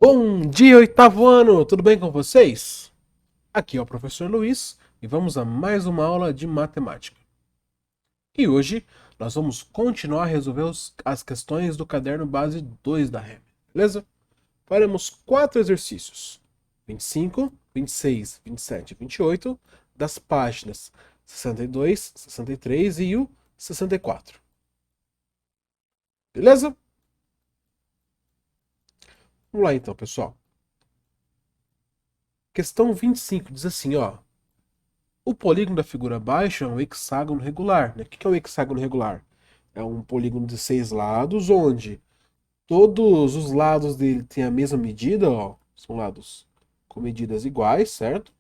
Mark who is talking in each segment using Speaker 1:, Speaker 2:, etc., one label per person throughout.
Speaker 1: Bom dia, oitavo ano! Tudo bem com vocês? Aqui é o professor Luiz e vamos a mais uma aula de matemática. E hoje nós vamos continuar a resolver as questões do caderno base 2 da REM, beleza? Faremos 4 exercícios: 25, 26, 27 e 28, das páginas 62, 63 e o 64. Beleza? Vamos lá então, pessoal. Questão 25 diz assim, ó. O polígono da figura abaixo é um hexágono regular, né? O que é um hexágono regular? É um polígono de 6 lados, onde todos os lados dele têm a mesma medida, ó. São lados com medidas iguais, certo?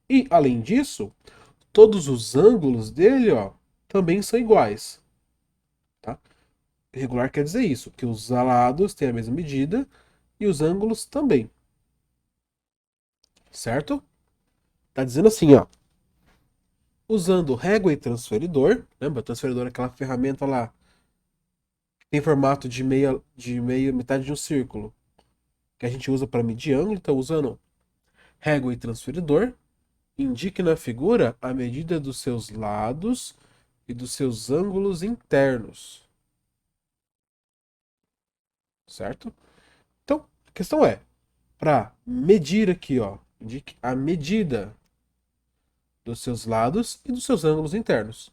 Speaker 1: E, além disso, todos os ângulos dele, ó, também são iguais, tá? Regular quer dizer isso, que os lados têm a mesma medida e os ângulos também, certo? Tá dizendo assim, ó. Usando régua e transferidor, lembra? Transferidor é aquela ferramenta lá tem formato de meia, metade de um círculo, que a gente usa para medir ângulo. Então, usando régua e transferidor, indique na figura a medida dos seus lados e dos seus ângulos internos. Certo? Então, a questão é, para medir aqui, ó, indique a medida dos seus lados e dos seus ângulos internos.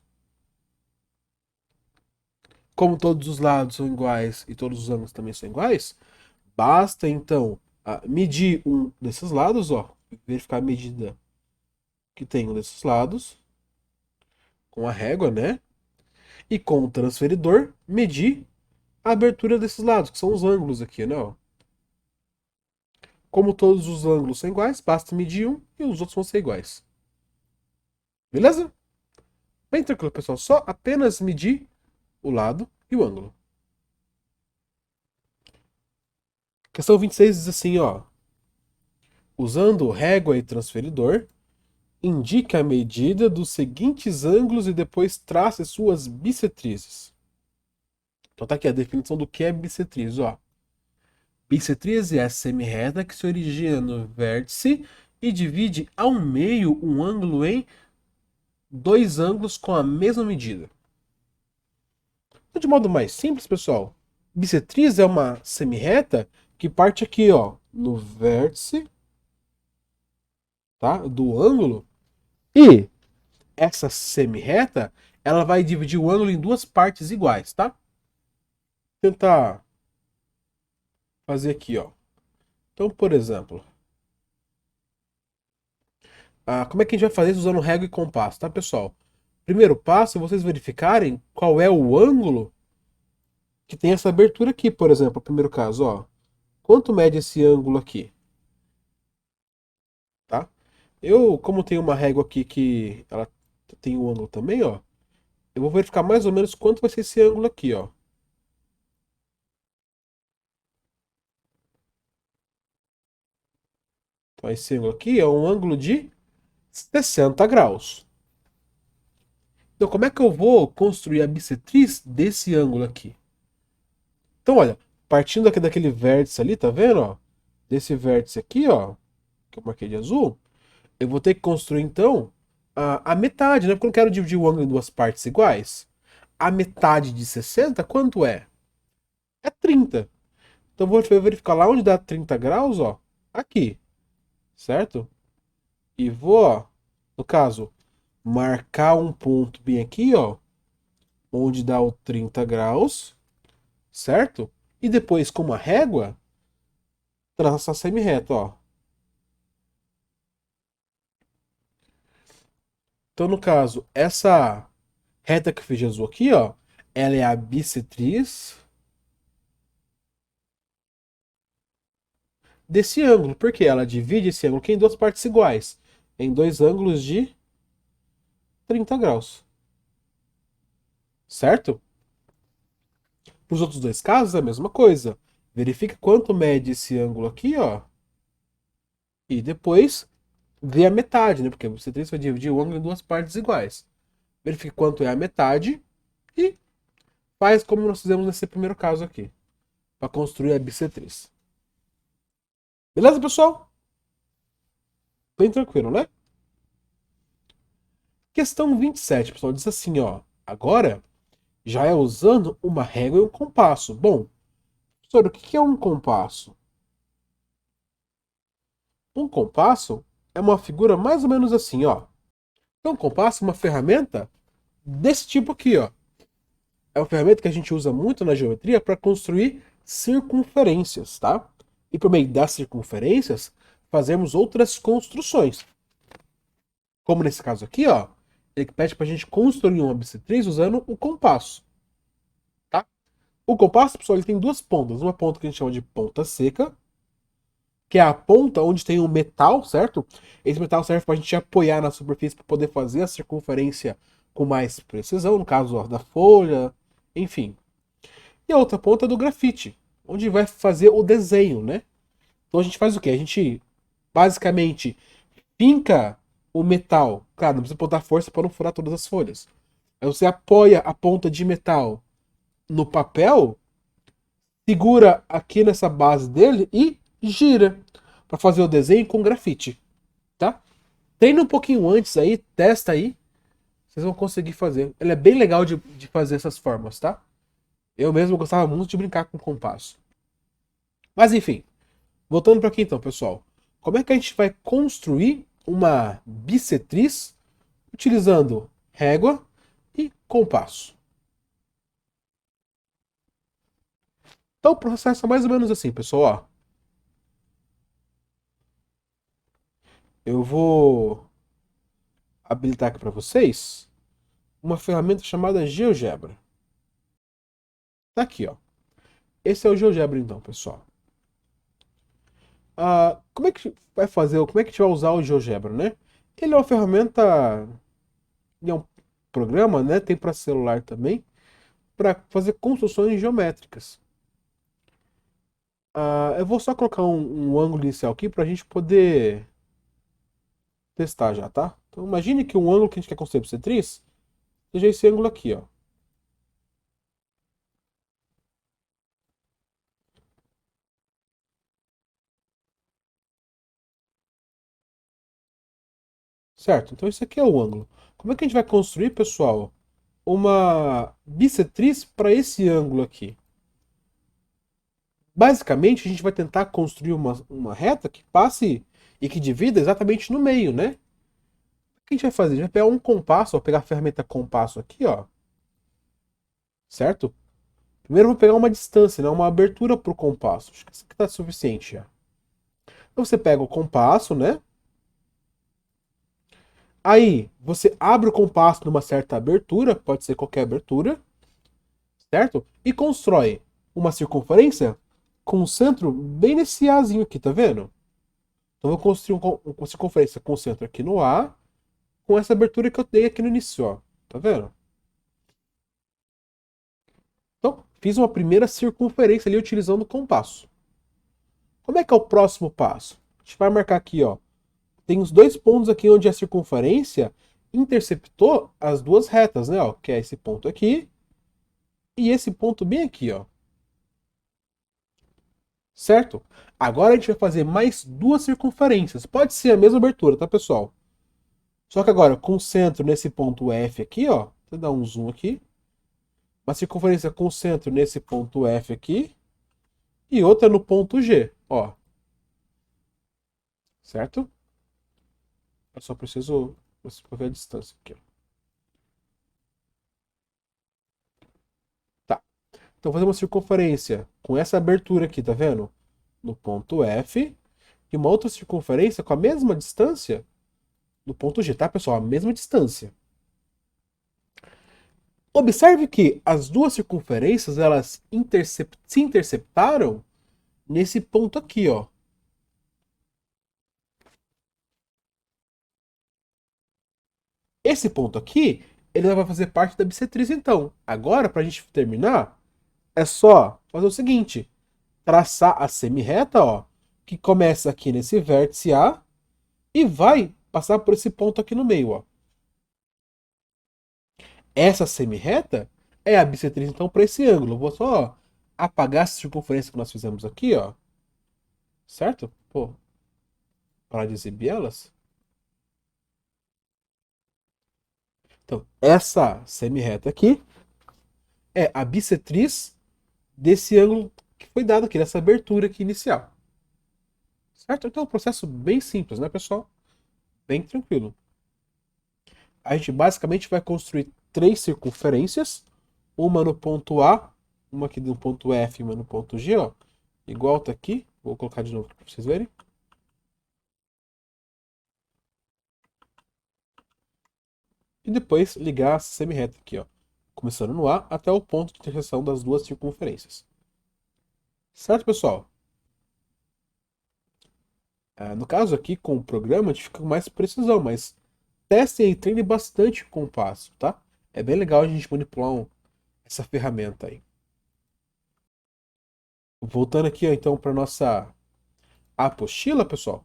Speaker 1: Como todos os lados são iguais e todos os ângulos também são iguais, basta então medir um desses lados, ó, verificar a medida que tem um desses lados, com a régua, né? E com o transferidor, medir a abertura desses lados, que são os ângulos aqui, né? Ó. Como todos os ângulos são iguais, basta medir um e os outros vão ser iguais. Beleza? Bem tranquilo, pessoal. Só apenas medir o lado e o ângulo. Questão 26 diz assim, ó. Usando régua e transferidor, indique a medida dos seguintes ângulos e depois trace suas bissetrizes. Então tá aqui a definição do que é bissetriz, ó. Bissetriz é a semirreta que se origina no vértice e divide ao meio um ângulo em dois ângulos com a mesma medida. Então, de modo mais simples, pessoal, bissetriz é uma semirreta que parte aqui, ó, no vértice, tá, do ângulo, e essa semirreta, ela vai dividir o ângulo em duas partes iguais, tá? Vou tentar fazer aqui, ó. Então, por exemplo, como é que a gente vai fazer isso usando régua e compasso, tá, pessoal? Primeiro passo é vocês verificarem qual é o ângulo que tem essa abertura aqui, por exemplo, o primeiro caso, ó. Quanto mede esse ângulo aqui, tá? Eu, como tenho uma régua aqui que ela tem um ângulo também, ó, eu vou verificar mais ou menos quanto vai ser esse ângulo aqui, ó. Então esse ângulo aqui é um ângulo de 60 graus. Então como é que eu vou construir a bissetriz desse ângulo aqui? Então, olha, partindo aqui daquele vértice ali, tá vendo, ó? Desse vértice aqui, ó, que eu marquei de azul, eu vou ter que construir, então, a metade, né? Porque eu não quero dividir o ângulo em duas partes iguais. A metade de 60, quanto é? É 30. Então, eu vou verificar lá onde dá 30 graus, ó. Aqui, certo? E vou, ó, no caso, marcar um ponto bem aqui, ó. Onde dá o 30 graus, certo? E depois, com uma régua, traçar semi-reto, ó. Então, no caso, essa reta que eu fiz de azul aqui, ó, ela é a bissetriz desse ângulo, porque ela divide esse ângulo aqui em duas partes iguais, em dois ângulos de 30 graus. Certo? Para os outros dois casos, é a mesma coisa. Verifique quanto mede esse ângulo aqui, ó, e depois vê a metade, né? Porque você vai dividir o ângulo em duas partes iguais. Verifique quanto é a metade e faz como nós fizemos nesse primeiro caso aqui, para construir a bissetriz. Beleza, pessoal? Bem tranquilo, né? Questão 27, pessoal, diz assim, ó. Agora já é usando uma régua e um compasso. Bom, professor, o que é um compasso? Um compasso é uma figura mais ou menos assim, ó. Então, um compasso é uma ferramenta desse tipo aqui, ó. É uma ferramenta que a gente usa muito na geometria para construir circunferências, tá? E por meio das circunferências, fazemos outras construções. Como nesse caso aqui, ó, ele pede para a gente construir uma bissetriz usando o compasso, tá? O compasso, pessoal, ele tem duas pontas. Uma ponta que a gente chama de ponta seca, que é a ponta onde tem o metal, certo? Esse metal serve para a gente apoiar na superfície para poder fazer a circunferência com mais precisão, no caso ó, da folha, enfim. E a outra ponta é do grafite, onde vai fazer o desenho, né? Então a gente faz o quê? A gente basicamente finca o metal. Claro, não precisa botar força para não furar todas as folhas. Aí você apoia a ponta de metal no papel, segura aqui nessa base dele e gira para fazer o desenho com grafite, tá? Treina um pouquinho antes aí, testa aí, vocês vão conseguir fazer. Ele é bem legal de fazer essas formas, tá? Eu mesmo gostava muito de brincar com compasso. Mas enfim, voltando para aqui então, pessoal. Como é que a gente vai construir uma bissetriz utilizando régua e compasso? Então o processo é mais ou menos assim, pessoal. Ó, eu vou habilitar aqui para vocês uma ferramenta chamada GeoGebra. Tá aqui, ó. Esse é o GeoGebra então, pessoal. Como é que vai fazer, como é que a gente vai usar o GeoGebra, né? Ele é uma ferramenta, ele é um programa, né? Tem para celular também, para fazer construções geométricas. Eu vou só colocar um ângulo inicial aqui para a gente poder testar já, tá? Então imagine que um ângulo que a gente quer construir para bissetriz seja esse ângulo aqui, ó. Certo? Então esse aqui é o ângulo. Como é que a gente vai construir, pessoal, uma bissetriz para esse ângulo aqui? Basicamente, a gente vai tentar construir uma reta que passe e que divida exatamente no meio, né? O que a gente vai fazer? A gente vai pegar um compasso, ó, pegar a ferramenta compasso aqui, ó. Certo? Primeiro eu vou pegar uma distância, né? Uma abertura para o compasso. Acho que isso aqui está suficiente já. Então você pega o compasso, né? Aí você abre o compasso numa certa abertura, pode ser qualquer abertura, certo? E constrói uma circunferência com o centro bem nesse Azinho aqui, tá vendo? Então eu vou construir uma circunferência com o centro aqui no A, com essa abertura que eu dei aqui no início, ó. Tá vendo? Então, fiz uma primeira circunferência ali utilizando o compasso. Como é que é o próximo passo? A gente vai marcar aqui, ó. Tem os dois pontos aqui onde a circunferência interceptou as duas retas, né? Ó, que é esse ponto aqui e esse ponto bem aqui, ó. Certo? Agora a gente vai fazer mais duas circunferências. Pode ser a mesma abertura, tá, pessoal? Só que agora, com o centro nesse ponto F aqui, ó. Vou dar um zoom aqui. Uma circunferência com o centro nesse ponto F aqui. E outra no ponto G, ó. Certo? Eu só preciso ver a distância aqui, ó. Tá. Então, fazer uma circunferência com essa abertura aqui, tá vendo? No ponto F. E uma outra circunferência com a mesma distância no ponto G, tá, pessoal? A mesma distância. Observe que as duas circunferências elas se interceptaram nesse ponto aqui, ó. Esse ponto aqui, ele vai fazer parte da bissetriz, então. Agora, para a gente terminar, é só fazer o seguinte: traçar a semirreta, ó, que começa aqui nesse vértice A e vai passar por esse ponto aqui no meio, ó. Essa semirreta é a bissetriz, então, para esse ângulo. Eu vou só apagar essa circunferência que nós fizemos aqui, ó. Certo? Pô, parar de exibir elas. Então, essa semi-reta aqui é a bissetriz desse ângulo que foi dado aqui, dessa abertura aqui inicial. Certo? Então é um processo bem simples, né, pessoal? Bem tranquilo. A gente basicamente vai construir três circunferências, uma no ponto A, uma aqui no ponto F e uma no ponto G, ó. Igual tá aqui. Vou colocar de novo para vocês verem. E depois ligar a semi-reta aqui, ó. Começando no A até o ponto de interseção das duas circunferências. Certo, pessoal? No caso aqui, com o programa, a gente fica com mais precisão, mas testem e treinem bastante com o passo, tá? É bem legal a gente manipular essa ferramenta aí. Voltando aqui, ó, então, para nossa apostila, pessoal.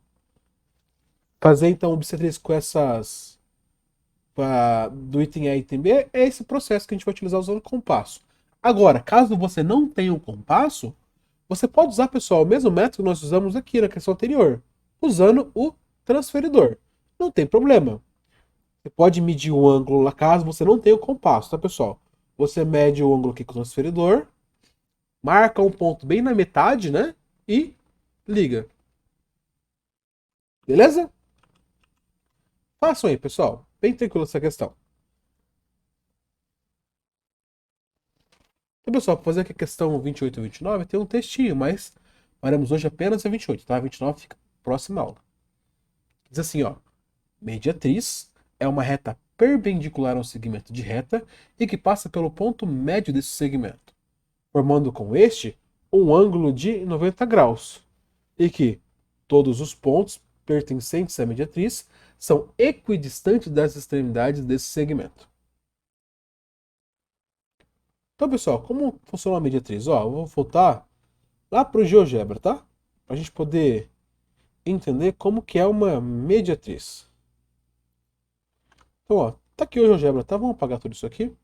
Speaker 1: Fazer, então, obstetriz com essas... do item A e item B, é esse processo que a gente vai utilizar usando o compasso. Agora, caso você não tenha um compasso, você pode usar, pessoal, o mesmo método que nós usamos aqui na questão anterior, usando o transferidor. Não tem problema. Você pode medir o ângulo lá caso você não tenha o compasso, tá, pessoal? Você mede o ângulo aqui com o transferidor, marca um ponto bem na metade, né? E liga. Beleza? Façam aí, pessoal. Bem tranquilo essa questão. Então, pessoal, para fazer aqui a questão 28 e 29, tem um textinho, mas faremos hoje apenas a 28, tá? A 29 fica próxima aula. Diz assim, ó. Mediatriz é uma reta perpendicular ao segmento de reta e que passa pelo ponto médio desse segmento, formando com este um ângulo de 90 graus, e que todos os pontos pertencentes à mediatriz são equidistantes das extremidades desse segmento. Então, pessoal, como funciona a mediatriz? Ó, eu vou voltar lá para o GeoGebra, tá? Para a gente poder entender como que é uma mediatriz. Então, ó, tá aqui o GeoGebra, tá? Vamos apagar tudo isso aqui.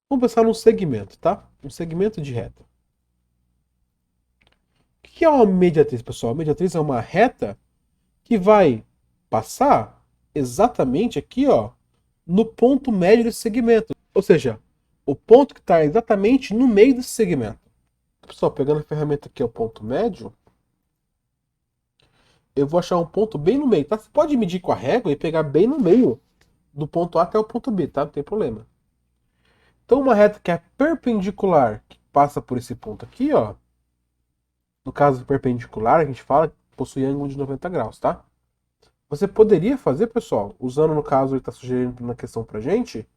Speaker 1: Vamos pensar num segmento, tá? Um segmento de reta. O que é uma mediatriz, pessoal? A mediatriz é uma reta que vai passar exatamente aqui, ó, no ponto médio desse segmento. Ou seja, o ponto que está exatamente no meio desse segmento. Pessoal, pegando a ferramenta aqui, o ponto médio, eu vou achar um ponto bem no meio, tá? Você pode medir com a régua e pegar bem no meio do ponto A até o ponto B, tá? Não tem problema. Então, uma reta que é perpendicular, que passa por esse ponto aqui, ó. No caso perpendicular, a gente fala que possui ângulo de 90 graus, tá? Você poderia fazer, pessoal, usando no caso ele está sugerindo na questão pra gente,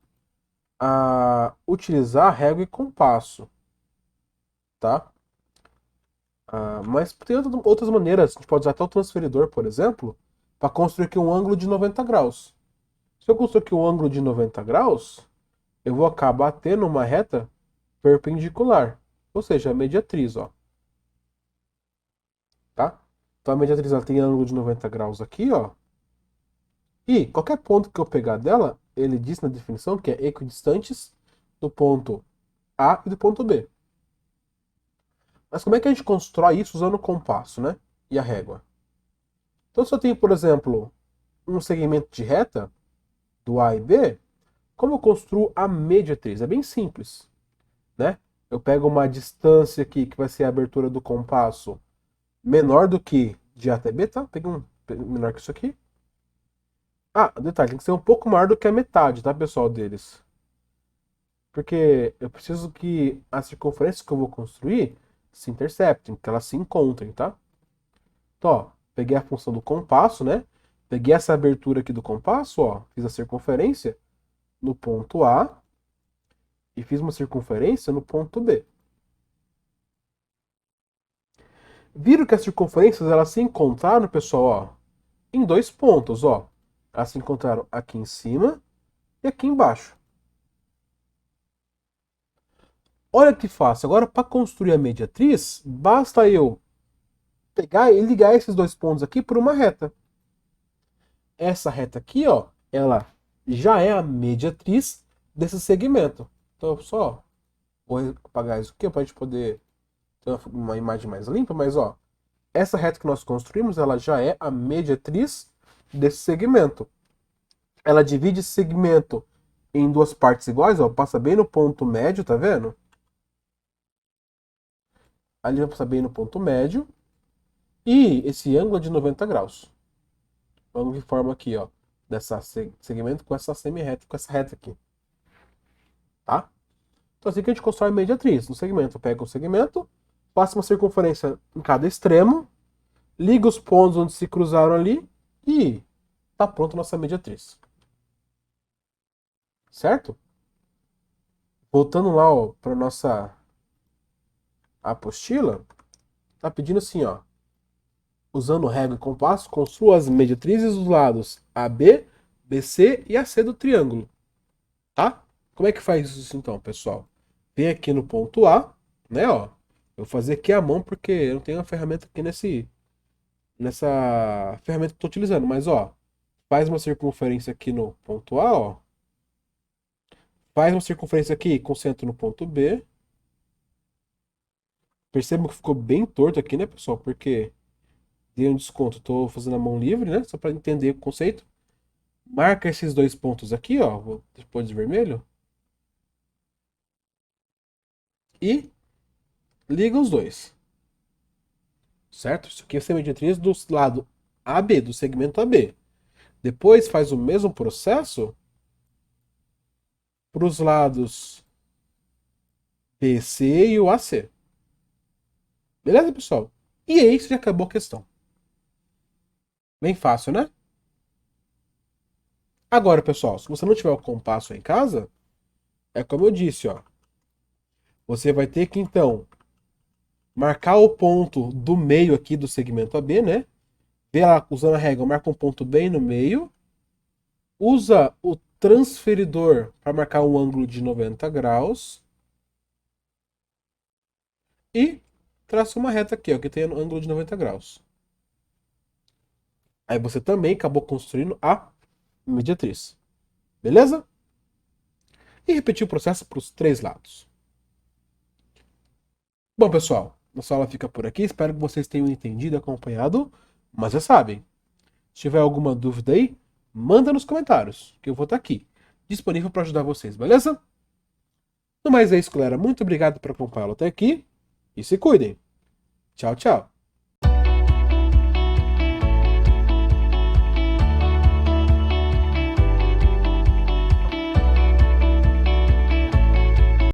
Speaker 1: utilizar régua e compasso, tá? Mas tem outras maneiras, a gente pode usar até o transferidor, por exemplo, para construir aqui um ângulo de 90 graus. Se eu construir aqui um ângulo de 90 graus, eu vou acabar tendo uma reta perpendicular, ou seja, a mediatriz, ó. Tá? Então a mediatriz ela tem ângulo de 90 graus aqui, ó. E qualquer ponto que eu pegar dela, ele diz na definição que é equidistantes do ponto A e do ponto B. Mas como é que a gente constrói isso usando o compasso, né? E a régua? Então, se eu tenho, por exemplo, um segmento de reta do A e B, como eu construo a mediatriz? É bem simples, né? Eu pego uma distância aqui, que vai ser a abertura do compasso, menor do que de A até B, tá? Peguei um menor que isso aqui. Detalhe, tem que ser um pouco maior do que a metade, tá, pessoal, deles. Porque eu preciso que as circunferências que eu vou construir se interceptem, que elas se encontrem, tá? Então, ó, peguei a função do compasso, né? Peguei essa abertura aqui do compasso, ó, fiz a circunferência no ponto A e fiz uma circunferência no ponto B. Viram que as circunferências elas se encontraram, pessoal, ó, em dois pontos, ó. Elas se encontraram aqui em cima e aqui embaixo. Olha que fácil. Agora, para construir a mediatriz, basta eu pegar e ligar esses dois pontos aqui por uma reta. Essa reta aqui, ó, ela já é a mediatriz desse segmento. Então, eu só vou apagar isso aqui para a gente poder ter uma imagem mais limpa, mas ó, Essa reta que nós construímos, ela já é a mediatriz desse segmento. Ela divide esse segmento em duas partes iguais, ó, passa bem no ponto médio, tá vendo? Ali vai passar bem no ponto médio. E esse ângulo é de 90 graus. O ângulo que forma aqui, ó, dessa segmento com essa semi-reta, com essa reta aqui. Tá? Então assim que a gente constrói a mediatriz. No segmento, pega o segmento, passa uma circunferência em cada extremo, liga os pontos onde se cruzaram ali e tá pronta a nossa mediatriz. Certo? Voltando lá para nossa apostila, tá pedindo assim, ó. Usando régua e compasso, construa as mediatrizes dos lados AB, BC e AC do triângulo. Tá? Como é que faz isso então, pessoal? Vem aqui no ponto A, né, ó. Eu vou fazer aqui a mão porque eu não tenho uma ferramenta aqui nessa ferramenta que eu tô utilizando, mas ó, faz uma circunferência aqui no ponto A, ó. Faz uma circunferência aqui, concentra no ponto B. Percebam que ficou bem torto aqui, né, pessoal? Porque dei um desconto, tô fazendo a mão livre, né? Só para entender o conceito. Marca esses dois pontos aqui, ó. Vou pôr de vermelho. E liga os dois. Certo? Isso aqui é a semidiretriz do lado AB, do segmento AB. Depois faz o mesmo processo para os lados BC e o AC. Beleza, pessoal? E aí já acabou a questão. Bem fácil, né? Agora, pessoal, se você não tiver o compasso em casa, é como eu disse, ó. Você vai ter que, então, marcar o ponto do meio aqui do segmento AB, né? Vê lá, usando a régua, marca um ponto bem no meio. Usa o transferidor para marcar um ângulo de 90 graus. E traça uma reta aqui, ó, que tem um ângulo de 90 graus. Aí você também acabou construindo a mediatriz. Beleza? E repetir o processo para os três lados. Bom, pessoal, nossa aula fica por aqui. Espero que vocês tenham entendido e acompanhado. Mas já sabem, se tiver alguma dúvida aí, manda nos comentários, que eu vou estar aqui, disponível para ajudar vocês, beleza? No mais é isso, galera. Muito obrigado por acompanhá-lo até aqui. E se cuidem. Tchau, tchau.